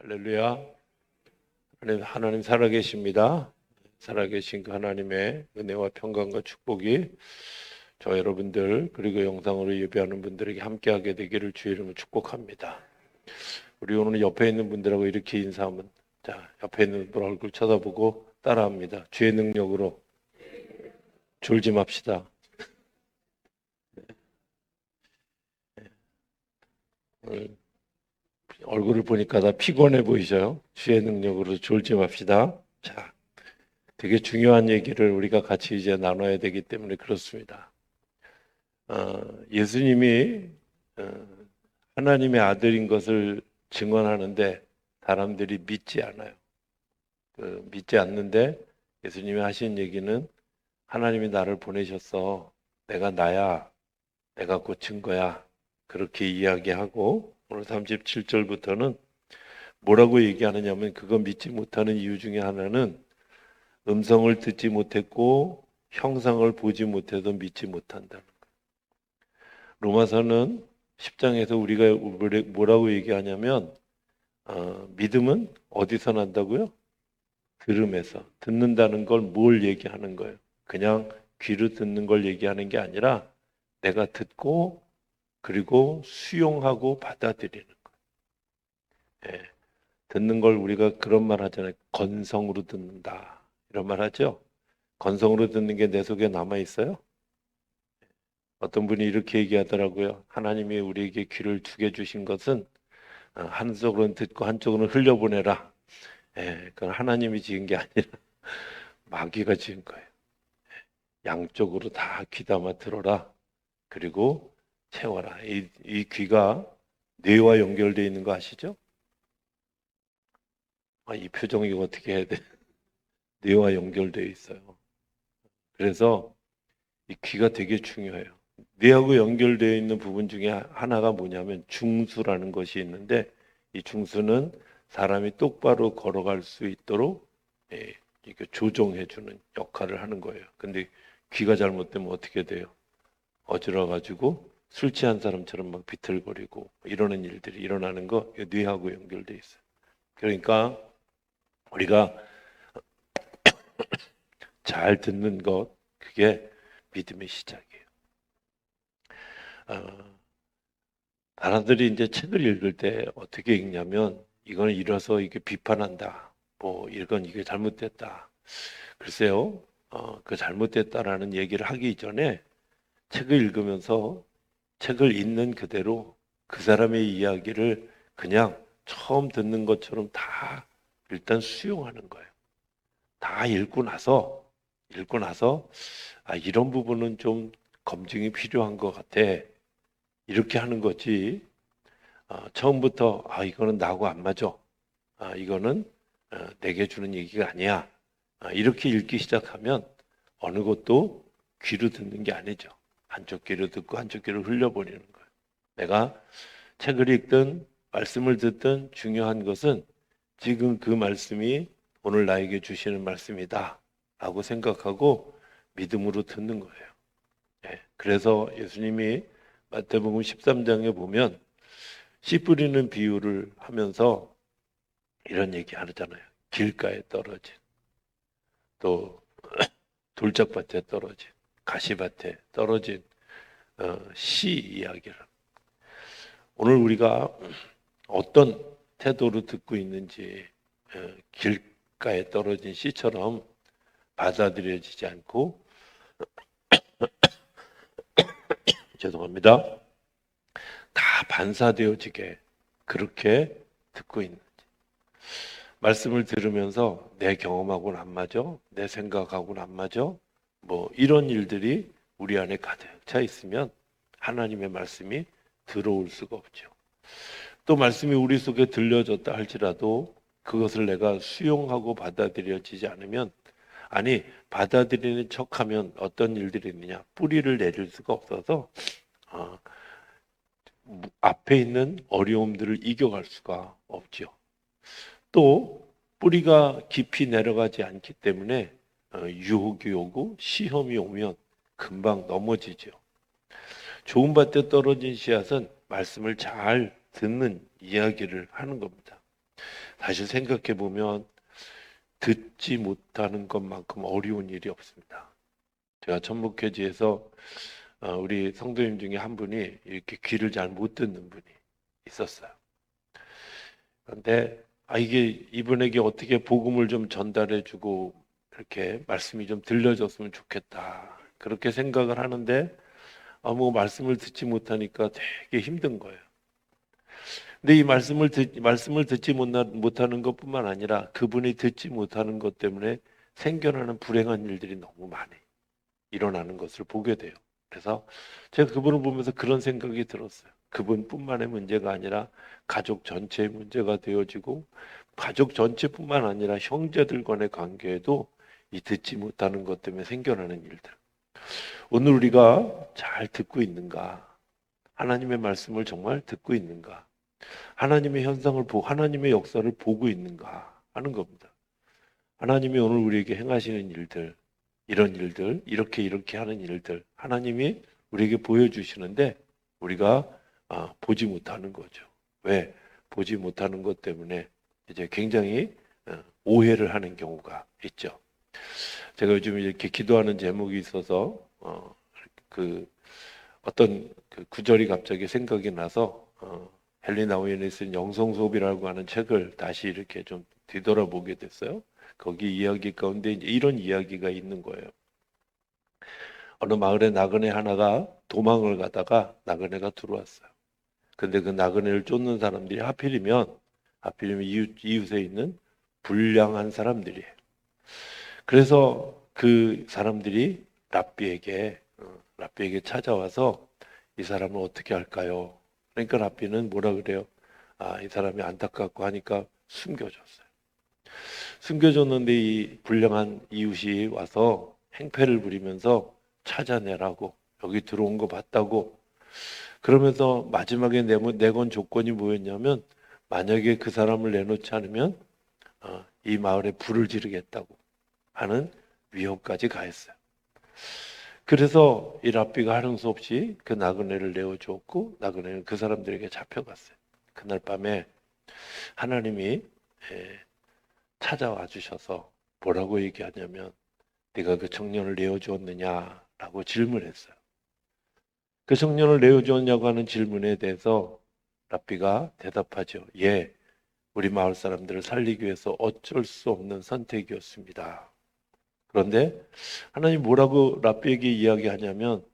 할렐루야. 하나님 살아계십니다. 살아계신 그 하나님의 은혜와 평강과 축복이 저 여러분들 그리고 영상으로 예배하는 분들에게 함께하게 되기를 주의 이름으로 축복합니다. 우리 오늘 옆에 있는 분들하고 이렇게 인사하면, 자, 옆에 있는 분 얼굴 쳐다보고 따라합니다. 주의 능력으로 졸지 맙시다. 오늘 얼굴을 보니까 다 피곤해 보이셔요. 주의 능력으로 졸지 맙시다. 자, 되게 중요한 얘기를 우리가 같이 이제 나눠야 되기 때문에 그렇습니다. 예수님이 하나님의 아들인 것을 증언하는데 사람들이 믿지 않아요. 믿지 않는데 예수님이 하신 얘기는 하나님이 나를 보내셨어. 내가 나야. 내가 고친 거야. 그렇게 이야기하고 오늘 37절부터는 뭐라고 얘기하느냐면 그거 믿지 못하는 이유 중에 하나는 음성을 듣지 못했고 형상을 보지 못해서 믿지 못한다는 거예요. 로마서는 10장에서 우리가 뭐라고 얘기하냐면 믿음은 어디서 난다고요? 들음에서. 듣는다는 걸 뭘 얘기하는 거예요? 그냥 귀로 듣는 걸 얘기하는 게 아니라 내가 듣고 그리고 수용하고 받아들이는 거예요. 예, 듣는 걸 우리가 그런 말 하잖아요. 건성으로 듣는다. 이런 말 하죠. 건성으로 듣는 게 내 속에 남아 있어요? 어떤 분이 이렇게 얘기하더라고요. 하나님이 우리에게 귀를 두 개 주신 것은 한쪽으로는 듣고 한쪽으로는 흘려보내라. 예, 그건 하나님이 지은 게 아니라 마귀가 지은 거예요. 양쪽으로 다 귀담아 들어라. 그리고 채워라. 이 귀가 뇌와 연결되어 있는 거 아시죠? 이 표정이 어떻게 해야 돼? 뇌와 연결되어 있어요. 그래서 이 귀가 되게 중요해요. 뇌하고 연결되어 있는 부분 중에 하나가 뭐냐면 중수라는 것이 있는데 이 중수는 사람이 똑바로 걸어갈 수 있도록 이렇게 조정해주는 역할을 하는 거예요. 근데 귀가 잘못되면 어떻게 돼요? 어지러가지고 술 취한 사람처럼 막 비틀거리고 이러는 일들이 일어나는 거 뇌하고 연결돼 있어요. 그러니까 우리가 잘 듣는 것 그게 믿음의 시작이에요. 사람들이 이제 책을 읽을 때 어떻게 읽냐면 이거는 이래서 이게 비판한다. 뭐 이건 이게 잘못됐다. 글쎄요. 그 잘못됐다라는 얘기를 하기 전에 책을 읽으면서 책을 있는 그대로 그 사람의 이야기를 그냥 처음 듣는 것처럼 다 일단 수용하는 거예요. 다 읽고 나서 이런 부분은 좀 검증이 필요한 것 같아. 이렇게 하는 거지. 처음부터 이거는 나하고 안 맞아. 이거는 내게 주는 얘기가 아니야. 이렇게 읽기 시작하면 어느 것도 귀로 듣는 게 아니죠. 한쪽 귀로 듣고 한쪽 귀로 흘려버리는 거예요. 내가 책을 읽든 말씀을 듣든 중요한 것은 지금 그 말씀이 오늘 나에게 주시는 말씀이다 라고 생각하고 믿음으로 듣는 거예요. 그래서 예수님이 마태복음 13장에 보면 씨 뿌리는 비유를 하면서 이런 얘기 하잖아요. 길가에 떨어진 또 돌짝밭에 떨어진 가시밭에 떨어진 씨 이야기를 오늘 우리가 어떤 태도로 듣고 있는지 길가에 떨어진 씨처럼 받아들여지지 않고 죄송합니다. 다 반사되어지게 그렇게 듣고 있는지 말씀을 들으면서 내 경험하고는 안 맞아? 내 생각하고는 안 맞아? 뭐 이런 일들이 우리 안에 가득 차 있으면 하나님의 말씀이 들어올 수가 없죠. 또 말씀이 우리 속에 들려졌다 할지라도 그것을 내가 수용하고 받아들여지지 않으면 받아들이는 척하면 어떤 일들이 있느냐 뿌리를 내릴 수가 없어서 앞에 있는 어려움들을 이겨갈 수가 없죠. 또 뿌리가 깊이 내려가지 않기 때문에 유혹이 오고 시험이 오면 금방 넘어지죠. 좋은 밭에 떨어진 씨앗은 말씀을 잘 듣는 이야기를 하는 겁니다. 사실 생각해 보면 듣지 못하는 것만큼 어려운 일이 없습니다. 제가 천목회지에서 우리 성도님 중에 한 분이 이렇게 귀를 잘 못 듣는 분이 있었어요. 그런데 이게 이분에게 어떻게 복음을 좀 전달해주고 이렇게 말씀이 좀 들려줬으면 좋겠다. 그렇게 생각을 하는데 뭐 말씀을 듣지 못하니까 되게 힘든 거예요. 근데 이 말씀을 듣지 못하는 것뿐만 아니라 그분이 듣지 못하는 것 때문에 생겨나는 불행한 일들이 너무 많이 일어나는 것을 보게 돼요. 그래서 제가 그분을 보면서 그런 생각이 들었어요. 그분뿐만의 문제가 아니라 가족 전체의 문제가 되어지고 가족 전체뿐만 아니라 형제들 간의 관계에도 이 듣지 못하는 것 때문에 생겨나는 일들. 오늘 우리가 잘 듣고 있는가? 하나님의 말씀을 정말 듣고 있는가? 하나님의 하나님의 역사를 보고 있는가 하는 겁니다. 하나님이 오늘 우리에게 행하시는 일들, 이런 일들, 이렇게 하는 일들, 하나님이 우리에게 보여주시는데 우리가 보지 못하는 거죠. 왜? 보지 못하는 것 때문에 이제 굉장히 오해를 하는 경우가 있죠. 제가 요즘 이렇게 기도하는 제목이 있어서 그 어떤 그 구절이 갑자기 생각이 나서 헨리 나우엔이 쓴 영성소비라고 하는 책을 다시 이렇게 좀 뒤돌아보게 됐어요. 거기 이야기 가운데 이제 이런 이야기가 있는 거예요. 어느 마을에 나그네 하나가 도망을 가다가 나그네가 들어왔어요. 근데 그 나그네를 쫓는 사람들이 하필이면 이웃에 있는 불량한 사람들이에요. 그래서 그 사람들이 랍비에게 찾아와서 이 사람을 어떻게 할까요? 그러니까 랍비는 뭐라 그래요? 이 사람이 안타깝고 하니까 숨겨줬어요. 숨겨줬는데 이 불량한 이웃이 와서 행패를 부리면서 찾아내라고 여기 들어온 거 봤다고 그러면서 마지막에 내건 조건이 뭐였냐면 만약에 그 사람을 내놓지 않으면 이 마을에 불을 지르겠다고 하는 위협까지 가했어요. 그래서 이 랍비가 하는 수 없이 그 나그네를 내어주었고 나그네는 그 사람들에게 잡혀갔어요. 그날 밤에 하나님이 찾아와 주셔서 뭐라고 얘기하냐면 네가 그 청년을 내어주었느냐라고 질문했어요. 그 청년을 내어주었냐고 하는 질문에 대해서 랍비가 대답하죠. 예, 우리 마을 사람들을 살리기 위해서 어쩔 수 없는 선택이었습니다. 그런데 하나님 뭐라고 랍비에게 이야기하냐면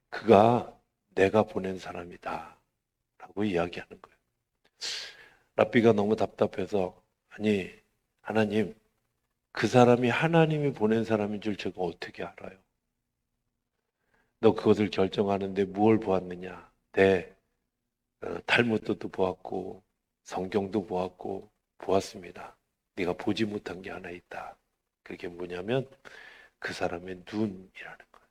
그가 내가 보낸 사람이다 라고 이야기하는 거예요. 랍비가 너무 답답해서 아니 하나님 그 사람이 하나님이 보낸 사람인 줄 제가 어떻게 알아요? 너 그것을 결정하는데 무엇을 보았느냐? 내 탈무드도 보았고 성경도 보았습니다. 네가 보지 못한 게 하나 있다. 그게 뭐냐면 그 사람의 눈이라는 거예요.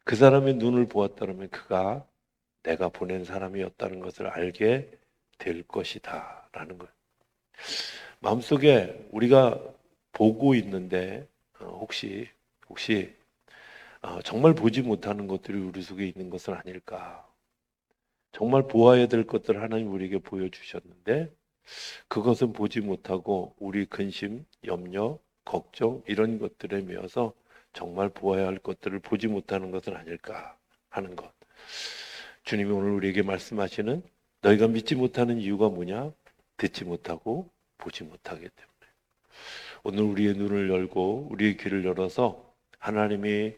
그 사람의 눈을 보았다면 그가 내가 보낸 사람이었다는 것을 알게 될 것이다 라는 거예요. 마음속에 우리가 보고 있는데 혹시 정말 보지 못하는 것들이 우리 속에 있는 것은 아닐까. 정말 보아야 될 것들을 하나님 우리에게 보여주셨는데 그것은 보지 못하고 우리 근심, 염려, 걱정 이런 것들에 매여서 정말 보아야 할 것들을 보지 못하는 것은 아닐까 하는 것. 주님이 오늘 우리에게 말씀하시는 너희가 믿지 못하는 이유가 뭐냐? 듣지 못하고 보지 못하기 때문에. 오늘 우리의 눈을 열고 우리의 귀를 열어서 하나님의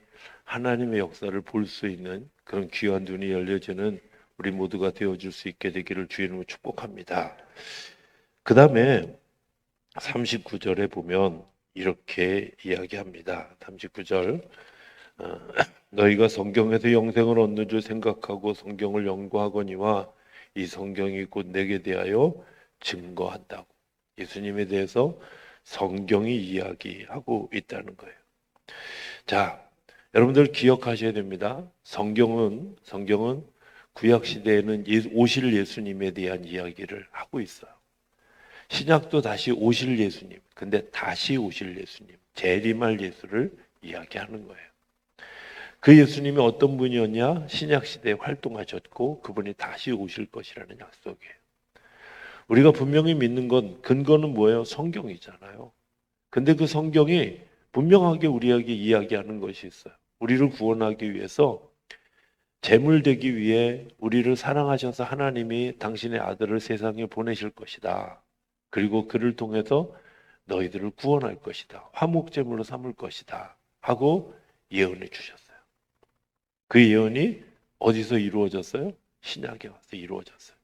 역사를 볼 수 있는 그런 귀한 눈이 열려지는 우리 모두가 되어줄 수 있게 되기를 주의 이름으로 축복합니다. 그 다음에 39절에 보면 이렇게 이야기합니다. 39절 너희가 성경에서 영생을 얻는 줄 생각하고 성경을 연구하거니와 이 성경이 곧 내게 대하여 증거한다고. 예수님에 대해서 성경이 이야기하고 있다는 거예요. 자, 여러분들 기억하셔야 됩니다. 성경은 구약 시대에는 오실 예수님에 대한 이야기를 하고 있어요. 신약도 다시 오실 예수님, 근데 다시 오실 예수님, 재림할 예수를 이야기하는 거예요. 그 예수님이 어떤 분이었냐? 신약 시대에 활동하셨고 그분이 다시 오실 것이라는 약속이에요. 우리가 분명히 믿는 건 근거는 뭐예요? 성경이잖아요. 근데 그 성경이 분명하게 우리에게 이야기하는 것이 있어요. 우리를 구원하기 위해서 제물 되기 위해 우리를 사랑하셔서 하나님이 당신의 아들을 세상에 보내실 것이다. 그리고 그를 통해서 너희들을 구원할 것이다. 화목제물로 삼을 것이다. 하고 예언해 주셨어요. 그 예언이 어디서 이루어졌어요? 신약에 와서 이루어졌어요.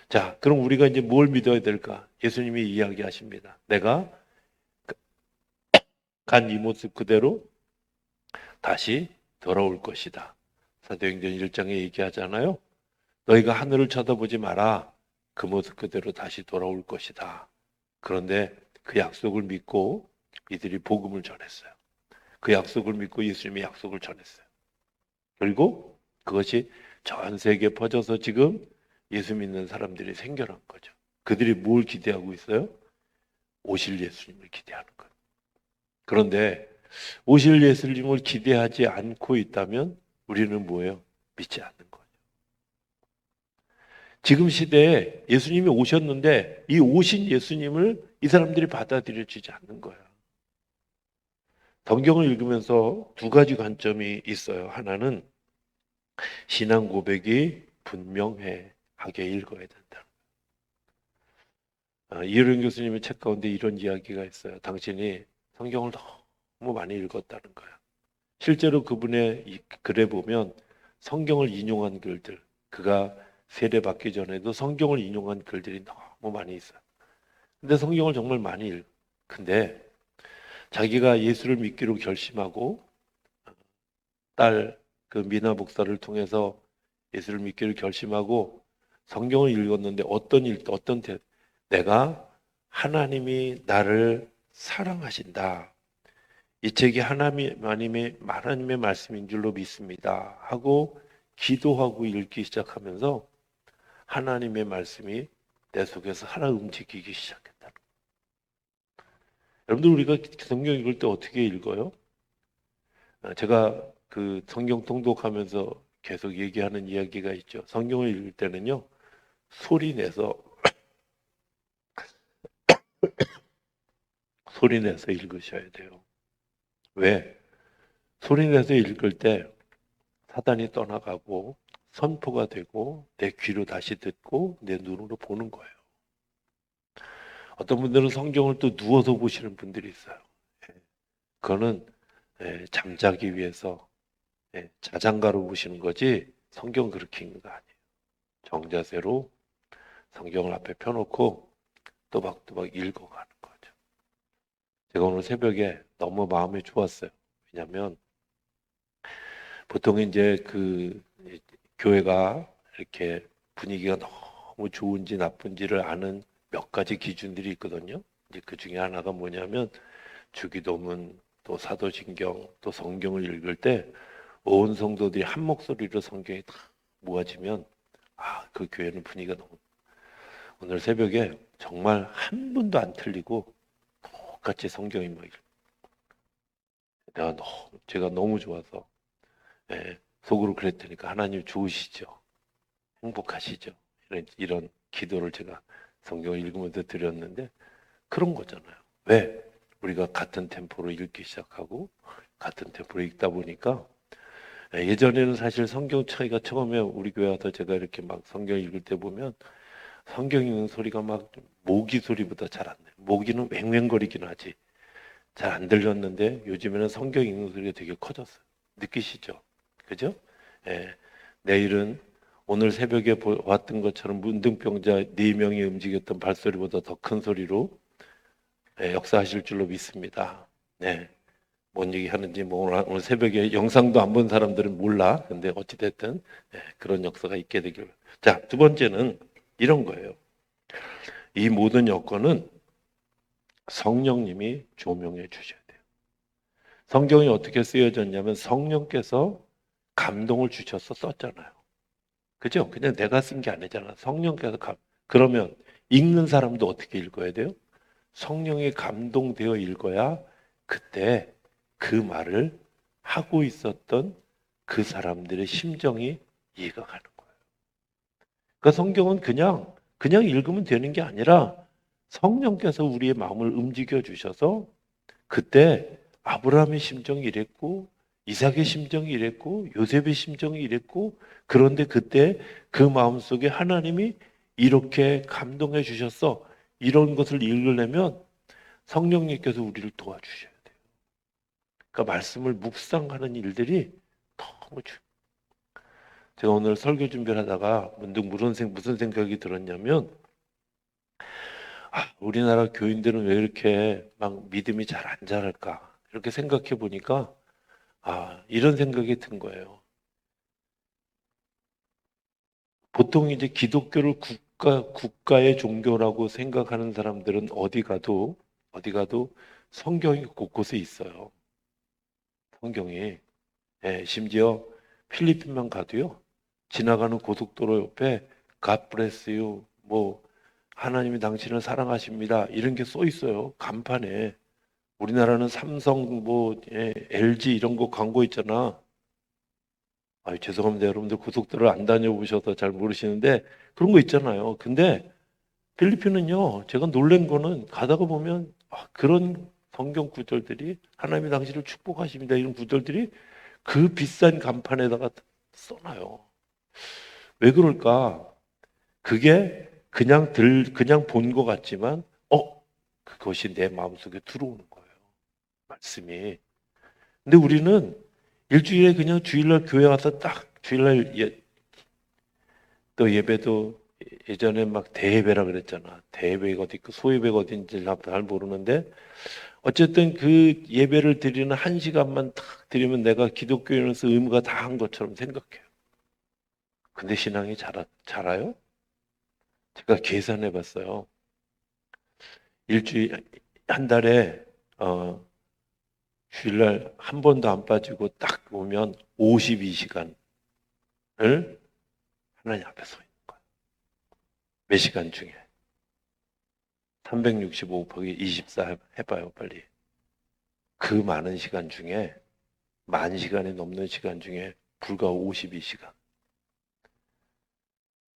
자, 그럼 우리가 이제 뭘 믿어야 될까? 예수님이 이야기하십니다. 내가 간 이 모습 그대로 다시 돌아올 것이다. 사도행전 1장에 얘기하잖아요. 너희가 하늘을 쳐다보지 마라. 그 모습 그대로 다시 돌아올 것이다. 그런데 그 약속을 믿고 이들이 복음을 전했어요. 그 약속을 믿고 예수님의 약속을 전했어요. 그리고 그것이 전 세계에 퍼져서 지금 예수 믿는 사람들이 생겨난 거죠. 그들이 뭘 기대하고 있어요? 오실 예수님을 기대하는 거예요. 그런데 오실 예수님을 기대하지 않고 있다면 우리는 뭐예요? 믿지 않는 거예요. 지금 시대에 예수님이 오셨는데 이 오신 예수님을 이 사람들이 받아들여지지 않는 거예요. 성경을 읽으면서 두 가지 관점이 있어요. 하나는 신앙 고백이 분명하게 읽어야 된다. 이효령 교수님의 책 가운데 이런 이야기가 있어요. 당신이 성경을 너무 많이 읽었다는 거예요. 실제로 그분의 이 글에 보면 성경을 인용한 글들, 그가 세례받기 전에도 성경을 인용한 글들이 너무 많이 있어요. 근데 성경을 정말 많이 근데 자기가 예수를 믿기로 결심하고 딸 그 미나 목사를 통해서 예수를 믿기를 결심하고 성경을 읽었는데 내가 하나님이 나를 사랑하신다. 이 책이 하나님의 말씀인 줄로 믿습니다. 하고 기도하고 읽기 시작하면서 하나님의 말씀이 내 속에서 하나 움직이기 시작했다. 여러분들 우리가 성경 읽을 때 어떻게 읽어요? 제가 그 성경 통독하면서 계속 얘기하는 이야기가 있죠. 성경을 읽을 때는요, 소리 내서 읽으셔야 돼요. 왜? 소리 내서 읽을 때 사단이 떠나가고 선포가 되고 내 귀로 다시 듣고 내 눈으로 보는 거예요. 어떤 분들은 성경을 또 누워서 보시는 분들이 있어요. 그거는 잠자기 위해서 자장가로 보시는 거지 성경 그렇게 읽는 거 아니에요. 정자세로 성경을 앞에 펴놓고 또박또박 읽어가는 거죠. 제가 오늘 새벽에 너무 마음이 좋았어요. 왜냐하면 보통 이제 그 교회가 이렇게 분위기가 너무 좋은지 나쁜지를 아는 몇 가지 기준들이 있거든요. 이제 그 중에 하나가 뭐냐면 주기도문, 또 사도신경, 또 성경을 읽을 때 온 성도들이 한 목소리로 성경이 다 모아지면 그 교회는 분위기가 너무 오늘 새벽에 정말 한 분도 안 틀리고 똑같이 성경이 막 제가 너무 좋아서 속으로 그랬더니까 하나님 좋으시죠. 행복하시죠. 이런 기도를 제가 성경을 읽으면서 드렸는데 그런 거잖아요. 왜? 우리가 같은 템포로 읽기 시작하고 같은 템포로 읽다 보니까 예전에는 사실 성경 차이가 처음에 우리 교회 와서 제가 이렇게 막 성경 읽을 때 보면 성경 읽는 소리가 막 모기 소리보다 잘 안 나요. 모기는 왱왱거리긴 하지 잘 안 들렸는데 요즘에는 성경 읽는 소리가 되게 커졌어요. 느끼시죠? 그죠? 내일은 오늘 새벽에 왔던 것처럼 문둥병자 4명이 움직였던 발소리보다 더 큰 소리로 역사하실 줄로 믿습니다. 네. 뭔 얘기 하는지 오늘 새벽에 영상도 안 본 사람들은 몰라. 근데 어찌됐든 그런 역사가 있게 되길. 자, 두 번째는 이런 거예요. 이 모든 여건은 성령님이 조명해 주셔야 돼요. 성경이 어떻게 쓰여졌냐면 성령께서 감동을 주셔서 썼잖아요. 그죠? 그냥 내가 쓴 게 아니잖아. 성령께서 그러면 읽는 사람도 어떻게 읽어야 돼요? 성령이 감동되어 읽어야 그때 그 말을 하고 있었던 그 사람들의 심정이 이해가 가는 거예요. 그러니까 성경은 그냥 그냥 읽으면 되는 게 아니라 성령께서 우리의 마음을 움직여 주셔서 그때 아브라함의 심정이 이랬고 이삭의 심정이 이랬고 요셉의 심정이 이랬고 그런데 그때 그 마음속에 하나님이 이렇게 감동해 주셨어. 이런 것을 읽으려면 성령님께서 우리를 도와주셔야 돼요. 그러니까 말씀을 묵상하는 일들이 너무 중요해요. 제가 오늘 설교 준비를 하다가 문득 무슨 생각이 들었냐면 우리나라 교인들은 왜 이렇게 막 믿음이 잘 안 자랄까 이렇게 생각해 보니까 이런 생각이 든 거예요. 보통 이제 기독교를 국가의 종교라고 생각하는 사람들은 어디 가도 성경이 곳곳에 있어요. 성경이. 예, 심지어 필리핀만 가도요. 지나가는 고속도로 옆에 God bless you, 뭐 하나님이 당신을 사랑하십니다. 이런 게 써 있어요. 간판에. 우리나라는 삼성, LG 이런 거 광고 있잖아. 죄송합니다. 여러분들 고속도로 안 다녀보셔서 잘 모르시는데 그런 거 있잖아요. 근데 필리핀은요, 제가 놀란 거는 가다가 보면 그런 성경 구절들이 하나님이 당신을 축복하십니다. 이런 구절들이 그 비싼 간판에다가 써놔요. 왜 그럴까? 그게 그냥 본 것 같지만, 그것이 내 마음속에 들어오는 거예요. 말씀이. 근데 우리는 일주일에 그냥 주일날 교회 와서 딱 주일날 또 예배도 예전에 막 대예배라 그랬잖아. 대예배가 어디 있고 소예배가 어딘지 잘 모르는데 어쨌든 그 예배를 드리는 1시간만 딱 드리면 내가 기독교인으로서 의무가 다 한 것처럼 생각해요. 근데 신앙이 자라요? 제가 계산해 봤어요. 일주일, 한 달에, 주일날 한 번도 안 빠지고 딱 오면 52시간을 하나님 앞에 서 있는 거예요. 몇 시간 중에? 365 곱하기 24 해봐요, 빨리. 그 많은 시간 중에, 10,000시간이 넘는 시간 중에 불과 52시간.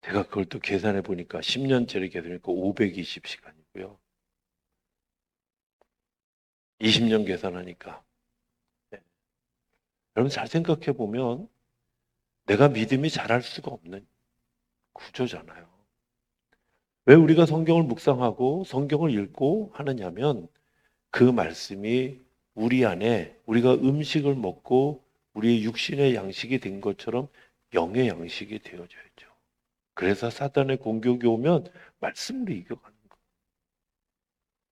제가 그걸 또 계산해 보니까 10년째를 계산하니까 520시간이고요. 20년 계산하니까. 네. 여러분 잘 생각해 보면 내가 믿음이 자랄 수가 없는 구조잖아요. 왜 우리가 성경을 묵상하고 성경을 읽고 하느냐면 그 말씀이 우리 안에 우리가 음식을 먹고 우리의 육신의 양식이 된 것처럼 영의 양식이 되어져야죠. 그래서 사단의 공격이 오면 말씀으로 이겨가는 거예요.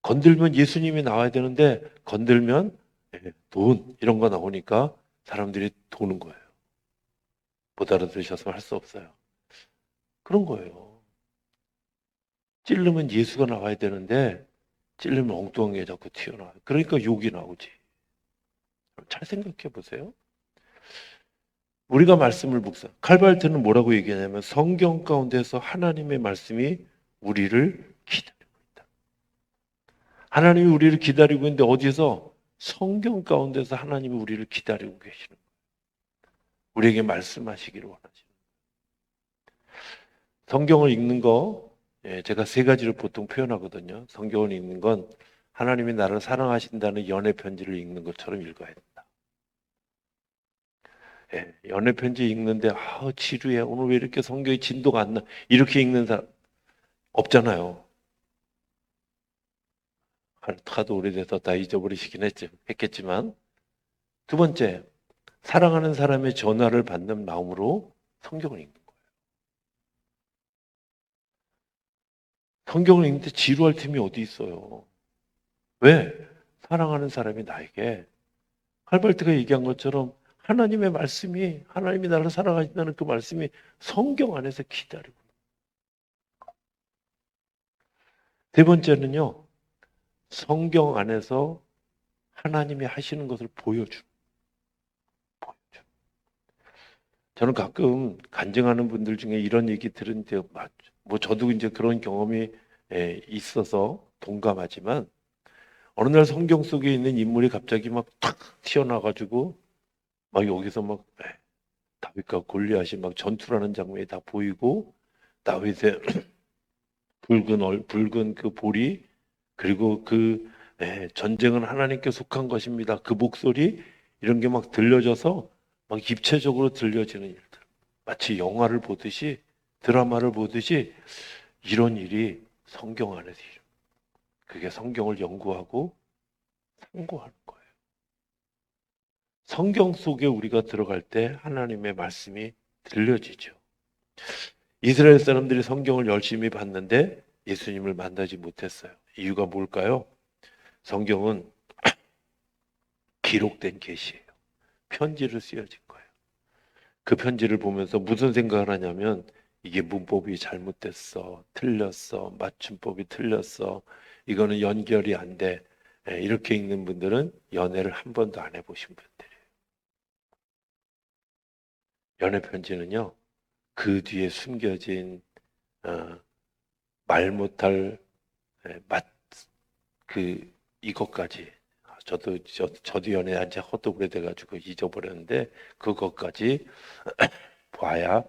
건들면 예수님이 나와야 되는데 건들면 돈 이런 거 나오니까 사람들이 도는 거예요. 못 알아들으셔서 할 수 없어요. 그런 거예요. 찔르면 예수가 나와야 되는데 찔르면 엉뚱한 게 자꾸 튀어나와요. 그러니까 욕이 나오지. 잘 생각해 보세요. 우리가 말씀을 칼발트는 뭐라고 얘기하냐면 성경 가운데서 하나님의 말씀이 우리를 기다리고 있다. 하나님이 우리를 기다리고 있는데 어디서? 성경 가운데서 하나님이 우리를 기다리고 계시는 거예요. 우리에게 말씀하시기를 원하시는 거예요. 성경을 읽는 거 제가 3가지로 보통 표현하거든요. 성경을 읽는 건 하나님이 나를 사랑하신다는 연애 편지를 읽는 것처럼 읽어야 된다. 연애 편지 읽는데 지루해. 오늘 왜 이렇게 성경의 진도가 안 나? 이렇게 읽는 사람 없잖아요. 하도 오래돼서 다 잊어버리시긴 했겠지만 두 번째, 사랑하는 사람의 전화를 받는 마음으로 성경을 읽는 거예요. 성경을 읽는데 지루할 틈이 어디 있어요. 왜? 사랑하는 사람이 나에게 할발트가 얘기한 것처럼 하나님이 나를 사랑하신다는 그 말씀이 성경 안에서 기다리고. 세 번째는요, 성경 안에서 하나님이 하시는 것을 보여줘. 저는 가끔 간증하는 분들 중에 이런 얘기 들은데, 저도 이제 그런 경험이 있어서 동감하지만, 어느 날 성경 속에 있는 인물이 갑자기 막 탁 튀어나와가지고, 막 여기서 막 다윗과 골리앗이 막 전투라는 장면이 다 보이고, 다윗의 붉은 그 볼이, 그리고 전쟁은 하나님께 속한 것입니다. 그 목소리, 이런 게 막 들려져서 막 입체적으로 들려지는 일들. 마치 영화를 보듯이, 드라마를 보듯이 이런 일이 성경 안에서 일어나요. 그게 성경을 연구하고 참고하는 거예요. 성경 속에 우리가 들어갈 때 하나님의 말씀이 들려지죠. 이스라엘 사람들이 성경을 열심히 봤는데 예수님을 만나지 못했어요. 이유가 뭘까요? 성경은 기록된 계시예요. 편지로 쓰여진 거예요. 그 편지를 보면서 무슨 생각을 하냐면, 이게 문법이 잘못됐어, 틀렸어, 맞춤법이 틀렸어, 이거는 연결이 안 돼. 이렇게 읽는 분들은 연애를 한 번도 안 해보신 분들이에요. 연애 편지는요, 그 뒤에 숨겨진 말 못할 맛, 이것까지, 저도 연애한 지 허도 오래돼가지고 잊어버렸는데, 그것까지 봐야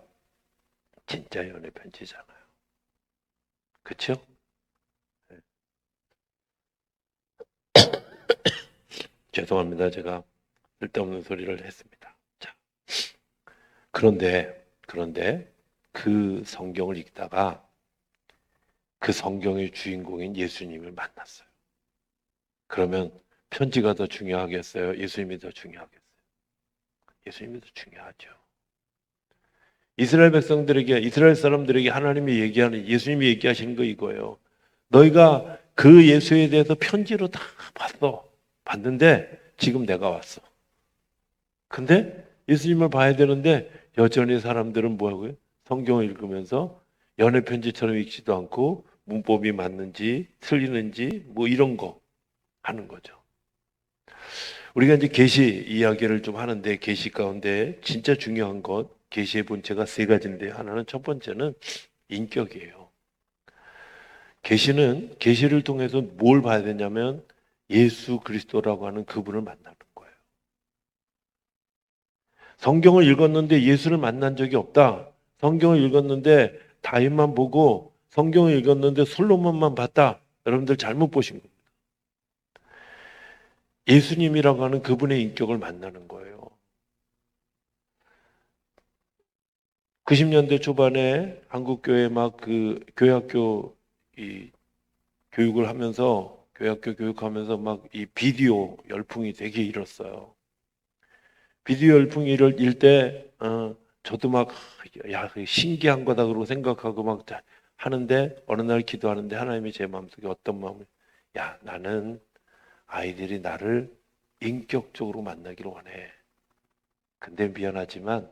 진짜 연애 편지잖아요. 그렇죠? 죄송합니다. 제가 쓸데없는 소리를 했습니다. 자, 그런데 그 성경을 읽다가 그 성경의 주인공인 예수님을 만났어요. 그러면 편지가 더 중요하겠어요? 예수님이 더 중요하겠어요? 예수님이 더 중요하죠. 이스라엘 사람들에게 하나님이 얘기하는, 예수님이 얘기하시는 거 이거예요. 너희가 그 예수에 대해서 편지로 다 봤는데 지금 내가 왔어. 근데 예수님을 봐야 되는데 여전히 사람들은 뭐하고요? 성경을 읽으면서 연애 편지처럼 읽지도 않고 문법이 맞는지 틀리는지 뭐 이런 거 하는 거죠. 우리가 이제 계시 이야기를 좀 하는데, 계시 가운데 진짜 중요한 것, 계시의 본체가 세 가지인데, 하나는, 첫 번째는 인격이에요. 계시를 통해서 뭘 봐야 되냐면 예수 그리스도라고 하는 그분을 만나는 거예요. 성경을 읽었는데 예수를 만난 적이 없다. 성경을 읽었는데 다윗만 보고, 성경을 읽었는데 솔로몬만 봤다. 여러분들 잘못 보신 겁니다. 예수님이라고 하는 그분의 인격을 만나는 거예요. 90년대 초반에 한국교회 막 교회학교 교육을 하면서, 교회학교 교육하면서 막 이 비디오 열풍이 되게 일었어요. 비디오 열풍이 일 때, 저도 막, 야, 신기한 거다 그러고 생각하고 막 하는데, 어느 날 기도하는데 하나님이 제 마음속에 어떤 마음을, 야, 나는 아이들이 나를 인격적으로 만나기를 원해. 근데 미안하지만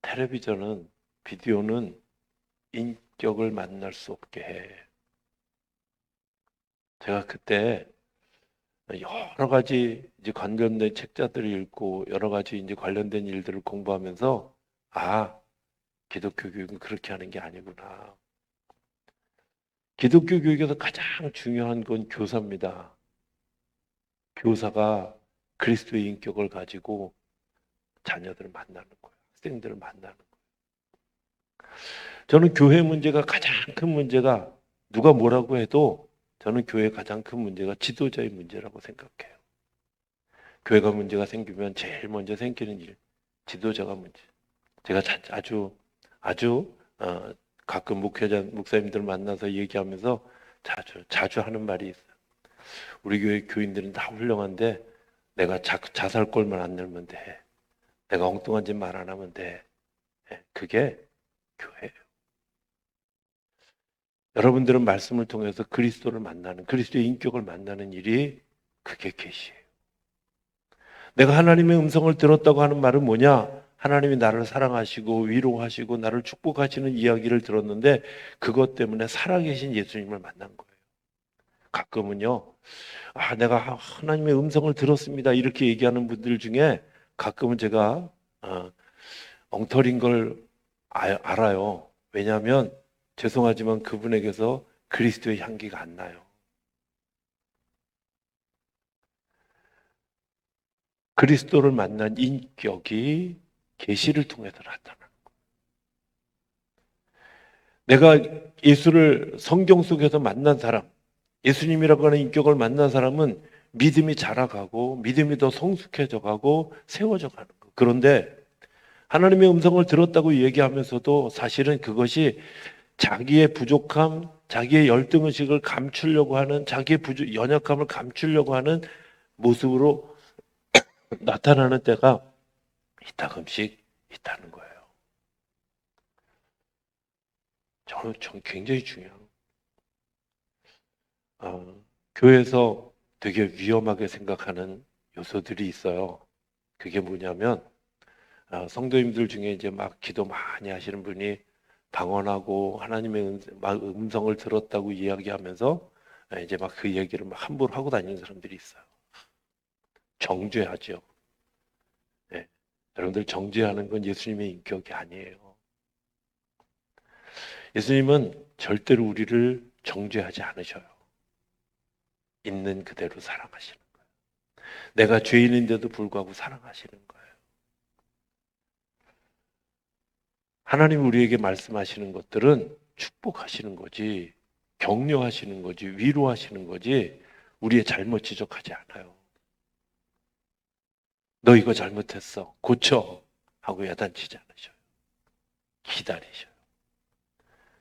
텔레비전은, 비디오는 인격을 만날 수 없게 해. 제가 그때 여러 가지 이제 관련된 책자들을 읽고 여러 가지 이제 관련된 일들을 공부하면서, 아, 기독교 교육은 그렇게 하는 게 아니구나. 기독교 교육에서 가장 중요한 건 교사입니다. 교사가 그리스도의 인격을 가지고 자녀들을 만나는 거예요. 학생들을 만나는 거예요. 저는 교회 문제가, 가장 큰 문제가, 누가 뭐라고 해도 저는 교회의 가장 큰 문제가 지도자의 문제라고 생각해요. 교회가 문제가 생기면 제일 먼저 생기는 일, 지도자가 문제. 제가 아주 가끔 목사님들 만나서 얘기하면서 자주 하는 말이 있어요. 우리 교회 교인들은 다 훌륭한데 내가 자살골만 안 늘면 돼. 내가 엉뚱한 짓 말 안 하면 돼. 그게 교회예요. 여러분들은 말씀을 통해서 그리스도를 만나는, 그리스도의 인격을 만나는 일이, 그게 계시예요. 내가 하나님의 음성을 들었다고 하는 말은 뭐냐? 하나님이 나를 사랑하시고 위로하시고 나를 축복하시는 이야기를 들었는데, 그것 때문에 살아계신 예수님을 만난 거예요. 가끔은요, 내가 하나님의 음성을 들었습니다, 이렇게 얘기하는 분들 중에 가끔은 제가 엉터리인 걸 알아요. 왜냐하면 죄송하지만 그분에게서 그리스도의 향기가 안 나요. 그리스도를 만난 인격이 계시를 통해서 나타나는 거예요. 내가 예수를 성경 속에서 만난 사람, 예수님이라고 하는 인격을 만난 사람은 믿음이 자라가고 믿음이 더 성숙해져 가고 세워져 가는 거. 그런데 하나님의 음성을 들었다고 얘기하면서도 사실은 그것이 자기의 부족함, 자기의 열등의식을 감추려고 하는, 자기의 연약함을 감추려고 하는 모습으로 나타나는 때가 이따금씩 있다는 거예요. 저는 굉장히 중요한 교회에서 되게 위험하게 생각하는 요소들이 있어요. 그게 뭐냐면 성도님들 중에 이제 막 기도 많이 하시는 분이 방언하고 하나님의 음성을 들었다고 이야기하면서 이제 막 그 얘기를 막 함부로 하고 다니는 사람들이 있어요. 정죄하죠. 네. 여러분들 정죄하는 건 예수님의 인격이 아니에요. 예수님은 절대로 우리를 정죄하지 않으셔요. 있는 그대로 사랑하시는 거예요. 내가 죄인인데도 불구하고 사랑하시는 거예요. 하나님 우리에게 말씀하시는 것들은 축복하시는 거지, 격려하시는 거지, 위로하시는 거지, 우리의 잘못 지적하지 않아요. 너 이거 잘못했어. 고쳐. 하고 야단치지 않으셔요. 기다리셔요.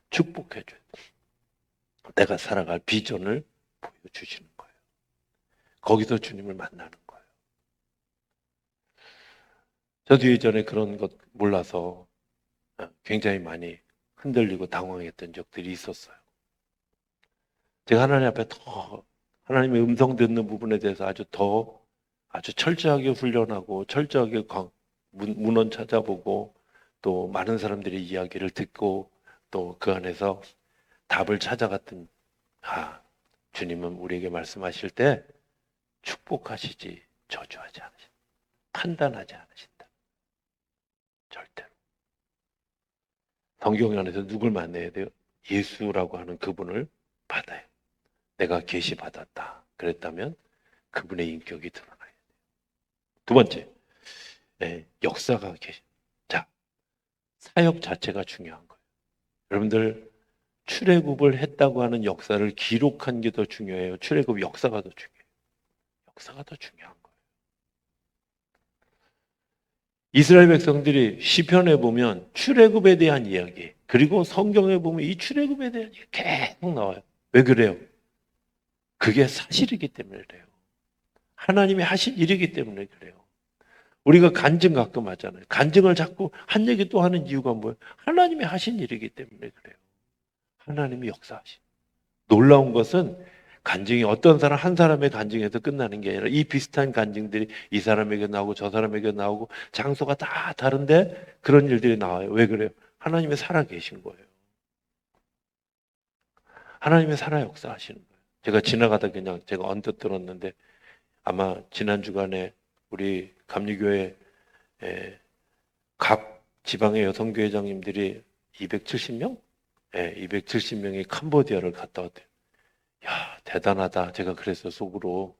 축복해줘요. 내가 살아갈 비전을 보여주시는 거예요. 거기서 주님을 만나는 거예요. 저도 예전에 그런 것 몰라서 굉장히 많이 흔들리고 당황했던 적들이 있었어요. 제가 하나님 앞에 더 하나님의 음성 듣는 부분에 대해서 아주 철저하게 훈련하고 철저하게 문헌 찾아보고 또 많은 사람들의 이야기를 듣고 또 그 안에서 답을 찾아갔던 주님은 우리에게 말씀하실 때 축복하시지 저주하지 않으신다. 판단하지 않으신다. 절대로. 성경 안에서 누굴 만나야 돼요? 예수라고 하는 그분을 받아요. 내가 계시받았다. 그랬다면 그분의 인격이 드러나요. 두 번째, 역사가 자, 사역 자체가 중요한 거예요. 여러분들 출애굽을 했다고 하는 역사를 기록한 게 더 중요해요. 출애굽 역사가 더 중요해요. 역사가 더 중요한 거예요. 이스라엘 백성들이 시편에 보면 출애굽에 대한 이야기, 그리고 성경에 보면 이 출애굽에 대한 이야기 계속 나와요. 왜 그래요? 그게 사실이기 때문에 그래요. 하나님이 하신 일이기 때문에 그래요. 우리가 간증 가끔 하잖아요. 간증을 자꾸 한 얘기 또 하는 이유가 뭐예요? 하나님이 하신 일이기 때문에 그래요. 하나님이 역사하신. 놀라운 것은 간증이 어떤 사람 한 사람의 간증에서 끝나는 게 아니라 이 비슷한 간증들이 이 사람에게 나오고 저 사람에게 나오고 장소가 다 다른데 그런 일들이 나와요. 왜 그래요? 하나님이 살아 계신 거예요. 하나님이 살아 역사하시는 거예요. 제가 지나가다 그냥 제가 언뜻 들었는데 아마 지난 주간에 우리 감리교회 각 지방의 여성교회장님들이 270명? 270명이 캄보디아를 갔다 왔대요. 야, 대단하다. 제가 그래서 속으로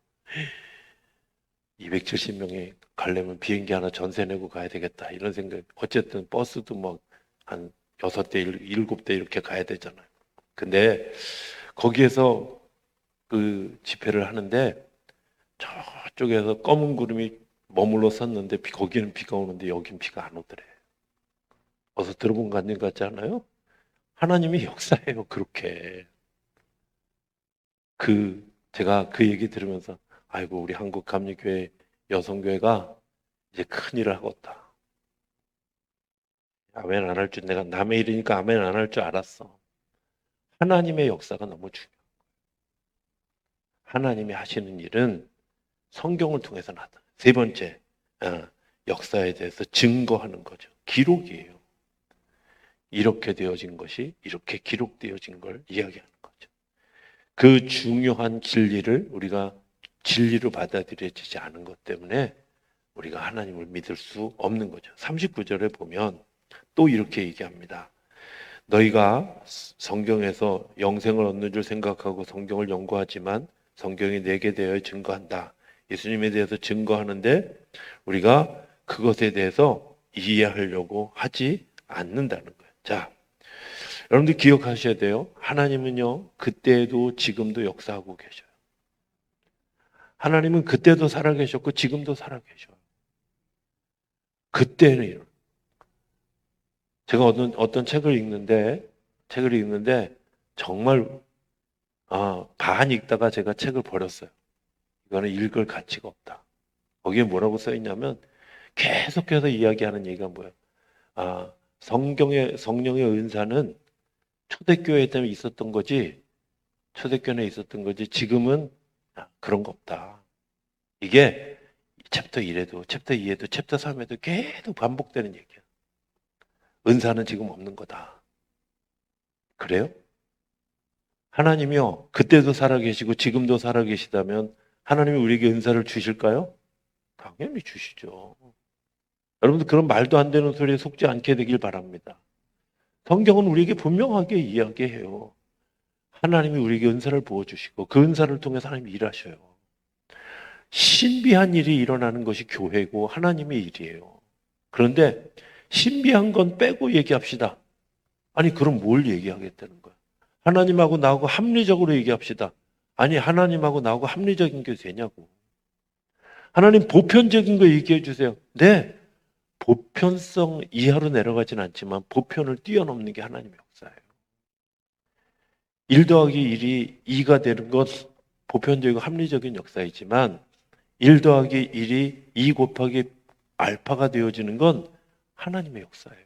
270명이 가려면 비행기 하나 전세 내고 가야 되겠다. 이런 생각. 어쨌든 버스도 뭐 한 6대, 7대 이렇게 가야 되잖아요. 근데 거기에서 그 집회를 하는데 저쪽에서 검은 구름이 머물러 섰는데 거기는 비가 오는데 여긴 비가 안 오더래. 어서 들어본 간증 같지 않아요? 하나님이 역사해요, 그렇게. 제가 그 얘기 들으면서, 아이고, 우리 한국 감리교회 여성교회가 이제 큰일을 하겠다. 아멘 안 할 줄, 내가 남의 일이니까 아멘 안 할 줄 알았어. 하나님의 역사가 너무 중요해요. 하나님이 하시는 일은 성경을 통해서 나타나요. 세 번째, 역사에 대해서 증거하는 거죠. 기록이에요. 이렇게 되어진 것이 이렇게 기록되어진 걸 이야기하는 거죠. 그 중요한 진리를 우리가 진리로 받아들여지지 않은 것 때문에 우리가 하나님을 믿을 수 없는 거죠. 39절에 보면 또 이렇게 얘기합니다. 너희가 성경에서 영생을 얻는 줄 생각하고 성경을 연구하지만 성경이 내게 대하여 증거한다. 예수님에 대해서 증거하는데 우리가 그것에 대해서 이해하려고 하지 않는다는 거예요. 자, 여러분들 기억하셔야 돼요. 하나님은요, 그때도 지금도 역사하고 계셔요. 하나님은 그때도 살아계셨고 지금도 살아계셔요. 그때는 제가 어떤 책을 읽는데 정말 반 읽다가 제가 책을 버렸어요. 이거는 읽을 가치가 없다. 거기에 뭐라고 써 있냐면 계속해서 이야기하는 얘기가 뭐예요? 성령의 은사는 초대교회 때문에 있었던 거지, 초대교회에 있었던 거지, 지금은 그런 거 없다. 이게 챕터 1에도, 챕터 2에도, 챕터 3에도 계속 반복되는 얘기야. 은사는 지금 없는 거다. 그래요? 하나님이요, 그때도 살아계시고 지금도 살아계시다면 하나님이 우리에게 은사를 주실까요? 당연히 주시죠. 여러분들 그런 말도 안 되는 소리에 속지 않게 되길 바랍니다. 성경은 우리에게 분명하게 이야기해요. 하나님이 우리에게 은사를 부어주시고 그 은사를 통해서 하나님이 일하셔요. 신비한 일이 일어나는 것이 교회고 하나님의 일이에요. 그런데 신비한 건 빼고 얘기합시다. 아니 그럼 뭘 얘기하겠다는 거야? 하나님하고 나하고 합리적으로 얘기합시다. 아니 하나님하고 나하고 합리적인 게 되냐고. 하나님 보편적인 거 얘기해 주세요. 네. 보편성 이하로 내려가진 않지만 보편을 뛰어넘는 게 하나님의 역사예요. 1 더하기 1이 2가 되는 건 보편적이고 합리적인 역사이지만 1 더하기 1이 2 곱하기 알파가 되어지는 건 하나님의 역사예요.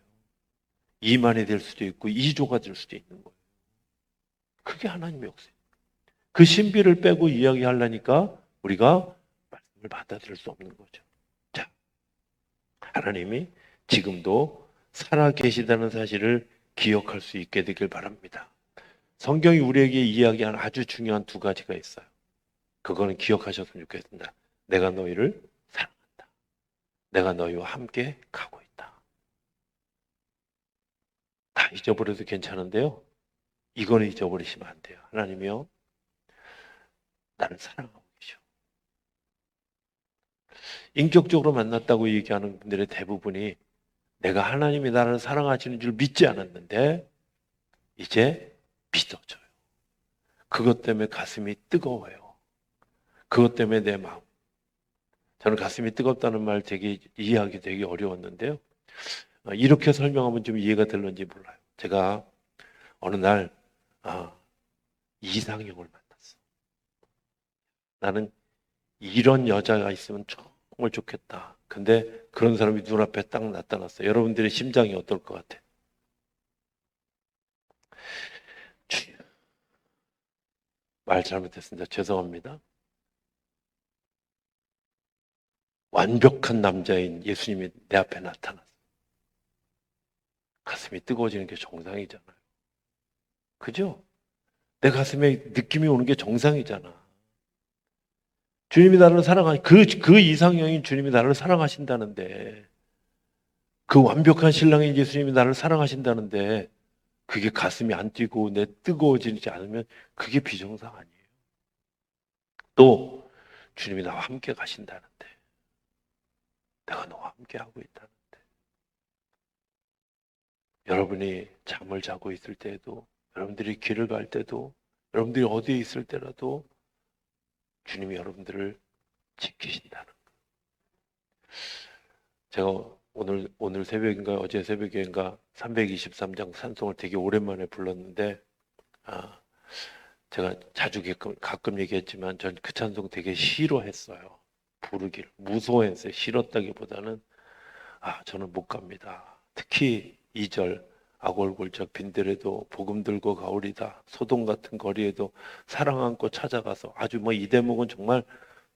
2만이 될 수도 있고 2조가 될 수도 있는 거예요. 그게 하나님의 역사예요. 그 신비를 빼고 이야기하려니까 우리가 말씀을 받아들일 수 없는 거죠. 자, 하나님이 지금도 살아계시다는 사실을 기억할 수 있게 되길 바랍니다. 성경이 우리에게 이야기하는 아주 중요한 두 가지가 있어요. 그거는 기억하셨으면 좋겠습니다. 내가 너희를 사랑한다. 내가 너희와 함께 가고 있다. 다 잊어버려도 괜찮은데요. 이거는 잊어버리시면 안 돼요. 하나님이요, 나를 사랑하고 계셔. 인격적으로 만났다고 얘기하는 분들의 대부분이 내가 하나님이 나를 사랑하시는 줄 믿지 않았는데 이제 믿어져요. 그것 때문에 가슴이 뜨거워요. 그것 때문에 내 마음. 저는 가슴이 뜨겁다는 말 되게 이해하기 되게 어려웠는데요. 이렇게 설명하면 좀 이해가 될는지 몰라요. 제가 어느 날 이상형을 만났어. 나는 이런 여자가 있으면 정말 좋겠다. 근데 그런 사람이 눈앞에 딱 나타났어. 여러분들의 심장이 어떨 것 같아? 말 잘못했습니다. 죄송합니다. 완벽한 남자인 예수님이 내 앞에 나타났어. 가슴이 뜨거워지는 게 정상이잖아요. 그죠? 내 가슴에 느낌이 오는 게 정상이잖아. 주님이 나를 사랑하니 그 이상형인 주님이 나를 사랑하신다는데, 그 완벽한 신랑인 예수님이 나를 사랑하신다는데 그게 가슴이 안 뛰고 내 뜨거워지지 않으면 그게 비정상 아니에요. 또 주님이 나와 함께 가신다는데, 내가 너와 함께 하고 있다는데, 여러분이 잠을 자고 있을 때에도, 여러분들이 길을 갈 때도, 여러분들이 어디에 있을 때라도 주님이 여러분들을 지키신다는 거. 제가 오늘 새벽인가 어제 새벽인가 323장 찬송을 되게 오랜만에 불렀는데, 제가 자주 가끔 얘기했지만 전 그 찬송 되게 싫어했어요. 부르기를 무서워했어요. 싫었다기보다는 저는 못 갑니다. 특히 2절 아골골짝 빈들에도 복음 들고 가오리다. 소돔 같은 거리에도 사랑 안고 찾아가서, 아주 이 대목은 정말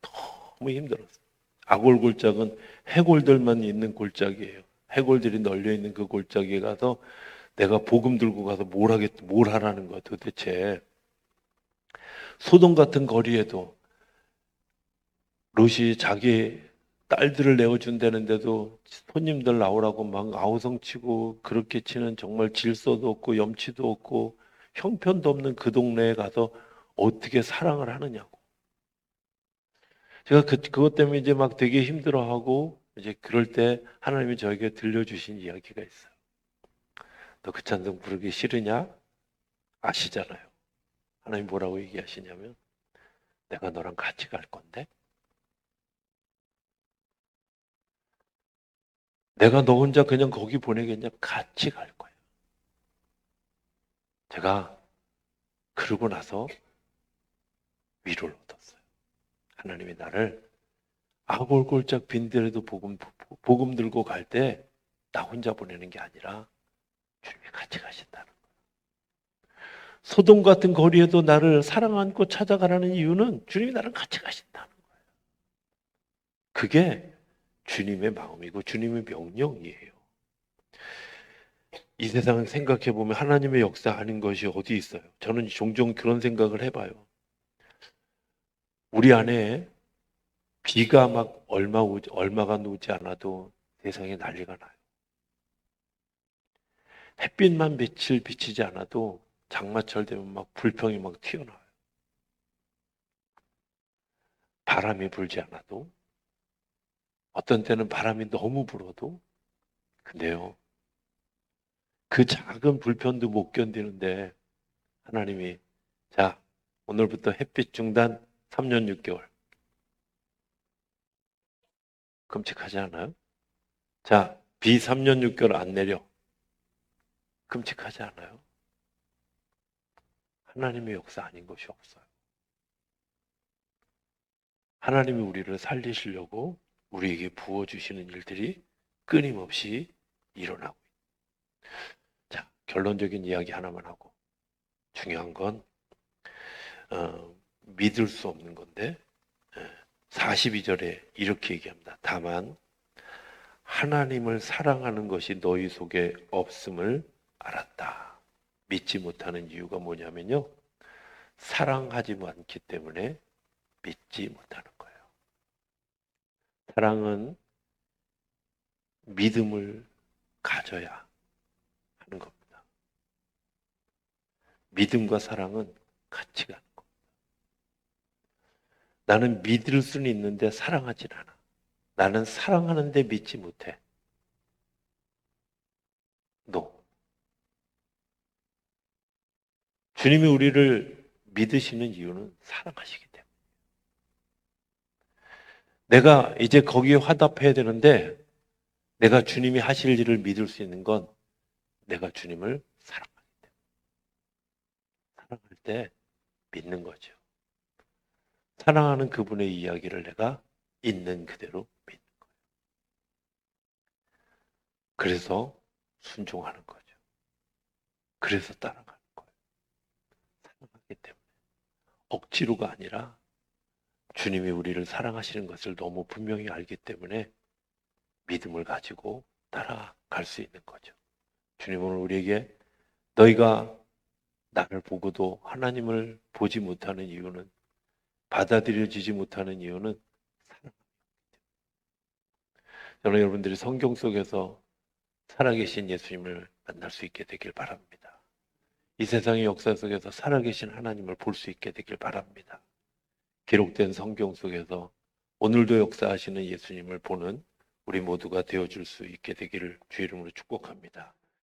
너무 힘들었어요. 아골골짝은 해골들만 있는 골짜기예요. 해골들이 널려 있는 그 골짜기에 가서 내가 복음 들고 가서 뭘 하라는 거야 도대체. 소돔 같은 거리에도 롯이 자기 딸들을 내어준다는데도 손님들 나오라고 막 아우성치고 그렇게 치는, 정말 질서도 없고 염치도 없고 형편도 없는 그 동네에 가서 어떻게 사랑을 하느냐고. 제가 그것 때문에 이제 막 되게 힘들어하고, 이제 그럴 때 하나님이 저에게 들려주신 이야기가 있어요. 너 그 찬송 부르기 싫으냐? 아시잖아요. 하나님 뭐라고 얘기하시냐면 내가 너랑 같이 갈 건데 내가 너 혼자 그냥 거기 보내겠냐? 같이 갈 거야. 제가 그러고 나서 위로를 얻었어요. 하나님이 나를 아골골짝 빈들에도 복음 들고 갈 때 나 혼자 보내는 게 아니라 주님이 같이 가신다는 거예요. 소돔 같은 거리에도 나를 사랑 안고 찾아가라는 이유는 주님이 나랑 같이 가신다는 거예요. 그게 주님의 마음이고 주님의 명령이에요. 이 세상을 생각해 보면 하나님의 역사 아닌 것이 어디 있어요? 저는 종종 그런 생각을 해봐요. 우리 안에 비가 막 얼마가 오지 않아도 세상에 난리가 나요. 햇빛만 며칠 비치지 않아도 장마철 되면 막 불평이 막 튀어나와요. 바람이 불지 않아도, 어떤 때는 바람이 너무 불어도. 근데요, 그 작은 불편도 못 견디는데 하나님이 자, 오늘부터 햇빛 중단 3년 6개월. 끔찍하지 않아요? 자, 비 3년 6개월 안 내려. 끔찍하지 않아요? 하나님의 역사 아닌 것이 없어요. 하나님이 우리를 살리시려고 우리에게 부어주시는 일들이 끊임없이 일어나고 있어요. 자, 결론적인 이야기 하나만 하고, 중요한 건 믿을 수 없는 건데 42절에 이렇게 얘기합니다. 다만 하나님을 사랑하는 것이 너희 속에 없음을 알았다. 믿지 못하는 이유가 뭐냐면요, 사랑하지 않기 때문에 믿지 못하는 거예요. 사랑은 믿음을 가져야 하는 겁니다. 믿음과 사랑은 같이 가는 겁니다. 나는 믿을 수는 있는데 사랑하진 않아. 나는 사랑하는데 믿지 못해. No. 주님이 우리를 믿으시는 이유는 사랑하시기 때문에. 내가 이제 거기에 화답해야 되는데 내가 주님이 하실 일을 믿을 수 있는 건 내가 주님을 사랑하기 때문에. 사랑할 때 믿는 거죠. 사랑하는 그분의 이야기를 내가 있는 그대로 믿는 거예요. 그래서 순종하는 거죠. 그래서 따라가는 거예요. 사랑하기 때문에. 억지로가 아니라 주님이 우리를 사랑하시는 것을 너무 분명히 알기 때문에 믿음을 가지고 따라갈 수 있는 거죠. 주님은 우리에게 너희가 나를 보고도 하나님을 보지 못하는 이유는, 받아들여지지 못하는 이유는 사랑입니다. 저는 여러분들이 성경 속에서 살아계신 예수님을 만날 수 있게 되길 바랍니다. 이 세상의 역사 속에서 살아계신 하나님을 볼 수 있게 되길 바랍니다. 기록된 성경 속에서 오늘도 역사하시는 예수님을 보는 우리 모두가 되어줄 수 있게 되기를 주의 이름으로 축복합니다.